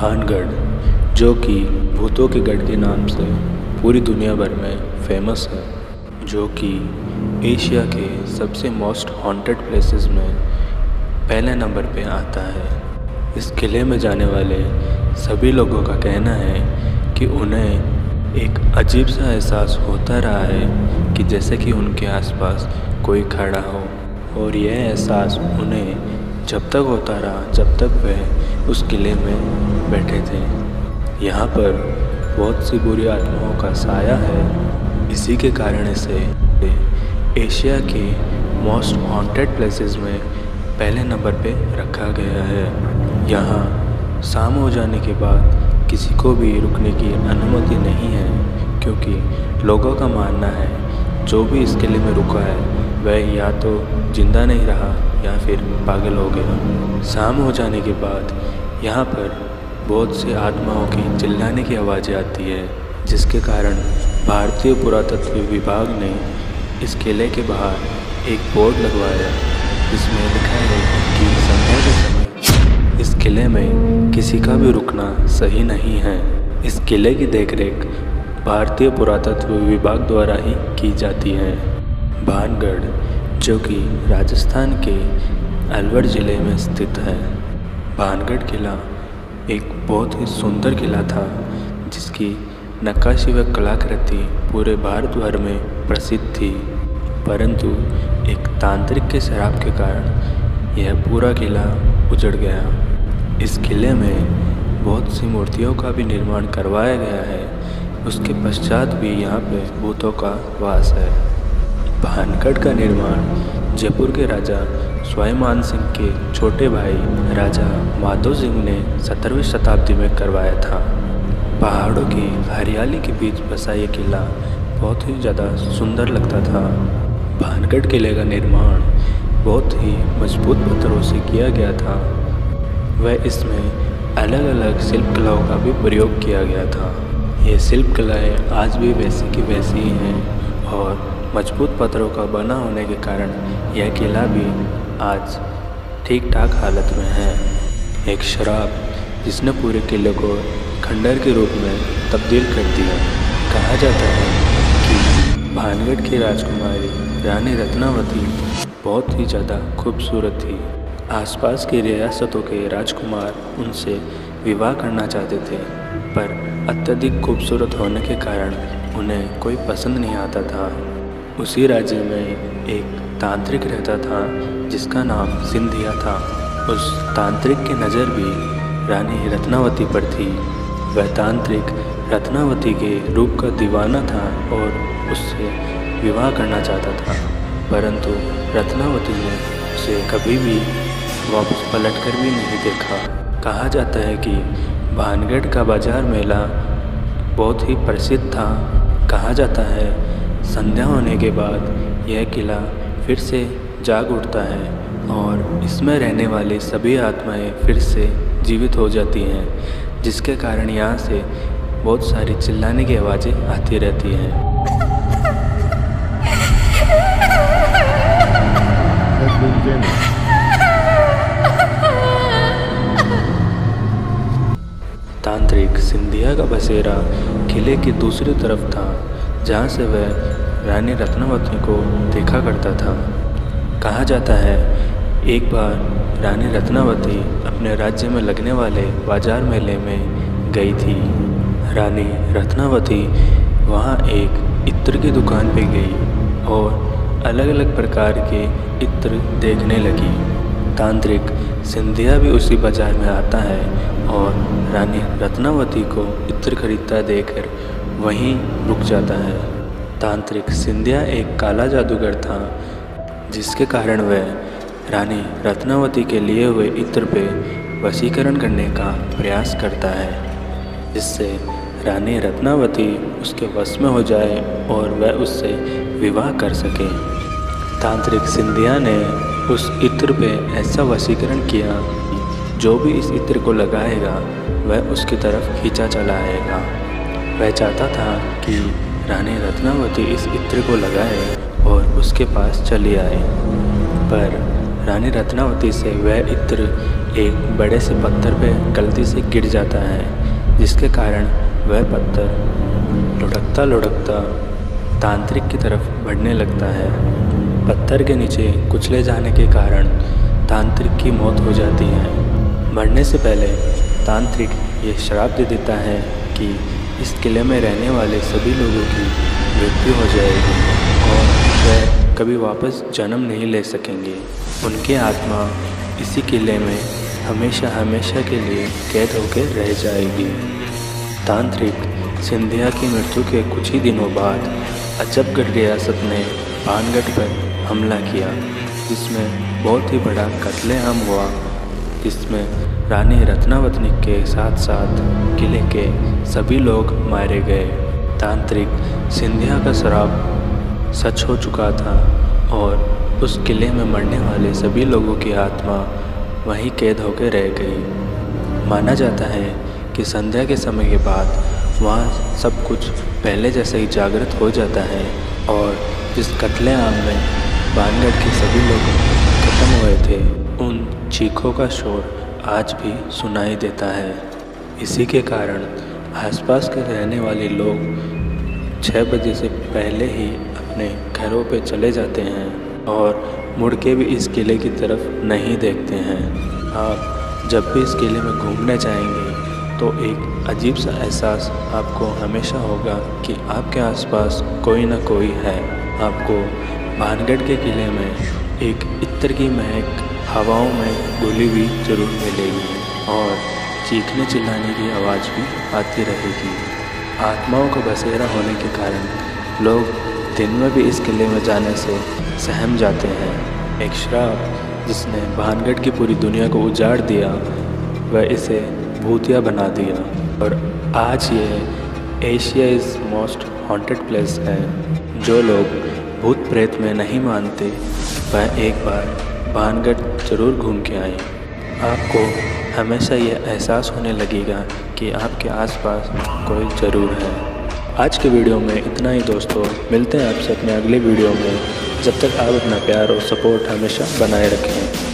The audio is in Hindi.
भानगढ़, जो कि भूतों के गढ़ के नाम से पूरी दुनिया भर में फेमस है, जो कि एशिया के सबसे मोस्ट हॉन्टेड प्लेसेस में पहले नंबर पे आता है। इस किले में जाने वाले सभी लोगों का कहना है कि उन्हें एक अजीब सा एहसास होता रहा है कि जैसे कि उनके आसपास कोई खड़ा हो, और यह एहसास उन्हें जब तक होता रहा जब तक वह उस किले में बैठे थे। यहाँ पर बहुत सी बुरी आत्माओं का साया है। इसी के कारण से एशिया के मोस्ट हॉन्टेड प्लेसेस में पहले नंबर पे रखा गया है। यहाँ शाम हो जाने के बाद किसी को भी रुकने की अनुमति नहीं है, क्योंकि लोगों का मानना है जो भी इस किले में रुका है वह या तो जिंदा नहीं रहा या फिर पागल हो गया। शाम हो जाने के बाद यहाँ पर बहुत से आत्माओं की चिल्लाने की आवाज़ें आती है, जिसके कारण भारतीय पुरातत्व विभाग ने इस किले के बाहर एक बोर्ड लगवाया जिसमें लिखा है कि संध्या के समय इस किले में किसी का भी रुकना सही नहीं है। इस किले की देखरेख भारतीय पुरातत्व विभाग द्वारा ही की जाती है। भानगढ़, जो कि राजस्थान के अलवर ज़िले में स्थित है। भानगढ़ किला एक बहुत ही सुंदर किला था, जिसकी नक्काशी व कलाकृति पूरे भारत भर में प्रसिद्ध थी, परंतु एक तांत्रिक के श्राप के कारण यह पूरा किला उजड़ गया। इस किले में बहुत सी मूर्तियों का भी निर्माण करवाया गया है। उसके पश्चात भी यहाँ पे भूतों का वास है। भानगढ़ का निर्माण जयपुर के राजा स्वाभिमान सिंह के छोटे भाई राजा माधो सिंह ने 17वीं शताब्दी में करवाया था। पहाड़ों की हरियाली के बीच बसा ये किला बहुत ही ज़्यादा सुंदर लगता था। भानगढ़ किले का निर्माण बहुत ही मजबूत पत्थरों से किया गया था। वह इसमें अलग अलग शिल्प कलाओं का भी प्रयोग किया गया था। ये शिल्प कलाएँ आज भी वैसी की वैसी ही हैं, और मजबूत पत्थरों का बना होने के कारण यह किला भी आज ठीक ठाक हालत में है। एक शराब जिसने पूरे किले को खंडर के रूप में तब्दील कर दिया। कहा जाता है कि भानगढ़ की राजकुमारी रानी रत्नावती बहुत ही ज़्यादा खूबसूरत थी। आसपास की रियासतों के राजकुमार उनसे विवाह करना चाहते थे, पर अत्यधिक खूबसूरत होने के कारण उन्हें कोई पसंद नहीं आता था। उसी राज्य में एक तांत्रिक रहता था जिसका नाम सिंधिया था। उस तांत्रिक की नज़र भी रानी रत्नावती पर थी। वह तांत्रिक रत्नावती के रूप का दीवाना था और उससे विवाह करना चाहता था, परंतु रत्नावती ने उसे कभी भी वापस पलटकर भी नहीं देखा। कहा जाता है कि भानगढ़ का बाजार मेला बहुत ही प्रसिद्ध था। कहा जाता है संध्या होने के बाद यह किला फिर से जाग उठता है और इसमें रहने वाली सभी आत्माएं फिर से जीवित हो जाती हैं, जिसके कारण यहाँ से बहुत सारी चिल्लाने की आवाज़ें आती रहती हैं। तांत्रिक सिंधिया का बसेरा किले की दूसरी तरफ था, जहाँ से वह रानी रत्नावती को देखा करता था। कहा जाता है एक बार रानी रत्नावती अपने राज्य में लगने वाले बाजार मेले में गई थी। रानी रत्नावती वहाँ एक इत्र की दुकान पे गई और अलग अलग प्रकार के इत्र देखने लगी। तांत्रिक सिंधिया भी उसी बाजार में आता है और रानी रत्नावती को इत्र खरीदता देखकर वहीं रुक जाता है। तांत्रिक सिंधिया एक काला जादूगर था, जिसके कारण वह रानी रत्नावती के लिए हुए इत्र पे वशीकरण करने का प्रयास करता है, जिससे रानी रत्नावती उसके वश में हो जाए और वह उससे विवाह कर सके। तांत्रिक सिंधिया ने उस इत्र पे ऐसा वशीकरण किया, जो भी इस इत्र को लगाएगा वह उसकी तरफ खींचा चला आएगा। वह चाहता था कि रानी रत्नावती इस इत्र को लगाए और उसके पास चली आए, पर रानी रत्नावती से वह इत्र एक बड़े से पत्थर पे गलती से गिर जाता है, जिसके कारण वह पत्थर लुढ़कता लुढ़कता तांत्रिक की तरफ बढ़ने लगता है। पत्थर के नीचे कुचले जाने के कारण तांत्रिक की मौत हो जाती है। मरने से पहले तांत्रिक ये श्राप दे देता है कि इस किले में रहने वाले सभी लोगों की मृत्यु हो जाएगी और वह कभी वापस जन्म नहीं ले सकेंगे। उनकी आत्मा इसी किले में हमेशा हमेशा के लिए कैद होकर रह जाएगी। तांत्रिक सिंधिया की मृत्यु के कुछ ही दिनों बाद अजबगढ़ रियासत ने भानगढ़ पर हमला किया, जिसमें बहुत ही बड़ा कत्लेआम हुआ, जिसमें रानी रत्नावती के साथ साथ किले के सभी लोग मारे गए। तांत्रिक सिंधिया का श्राप सच हो चुका था और उस किले में मरने वाले सभी लोगों की आत्मा वहीं कैद होकर रह गई। माना जाता है कि संध्या के समय के बाद वहाँ सब कुछ पहले जैसा ही जागृत हो जाता है और जिस कत्लेआम में भानगढ़ के सभी लोग खत्म हुए थे, उन चीखों का शोर आज भी सुनाई देता है। इसी के कारण आसपास के रहने वाले लोग 6 बजे से पहले ही अपने घरों पे चले जाते हैं और मुड़ के भी इस किले की तरफ नहीं देखते हैं। आप जब भी इस किले में घूमने जाएंगे तो एक अजीब सा एहसास आपको हमेशा होगा कि आपके आसपास कोई ना कोई है। आपको भानगढ़ के किले में एक इत्र की महक हवाओं में घुली हुई जरूर मिलेगी और चीखने चिल्लाने की आवाज़ भी आती रहेगी। आत्माओं का बसेरा होने के कारण लोग दिन में भी इस किले में जाने से सहम जाते हैं। एक श्राप जिसने भानगढ़ की पूरी दुनिया को उजाड़ दिया, वह इसे भूतिया बना दिया और आज ये Asia is most haunted place है। जो लोग भूत प्रेत में नहीं मानते, वह एक बार भानगढ़ जरूर घूम के आए। आपको हमेशा यह एहसास होने लगेगा कि आपके आसपास कोई ज़रूर है। आज के वीडियो में इतना ही दोस्तों, मिलते हैं आपसे अपने अगले वीडियो में। जब तक आप अपना प्यार और सपोर्ट हमेशा बनाए रखें।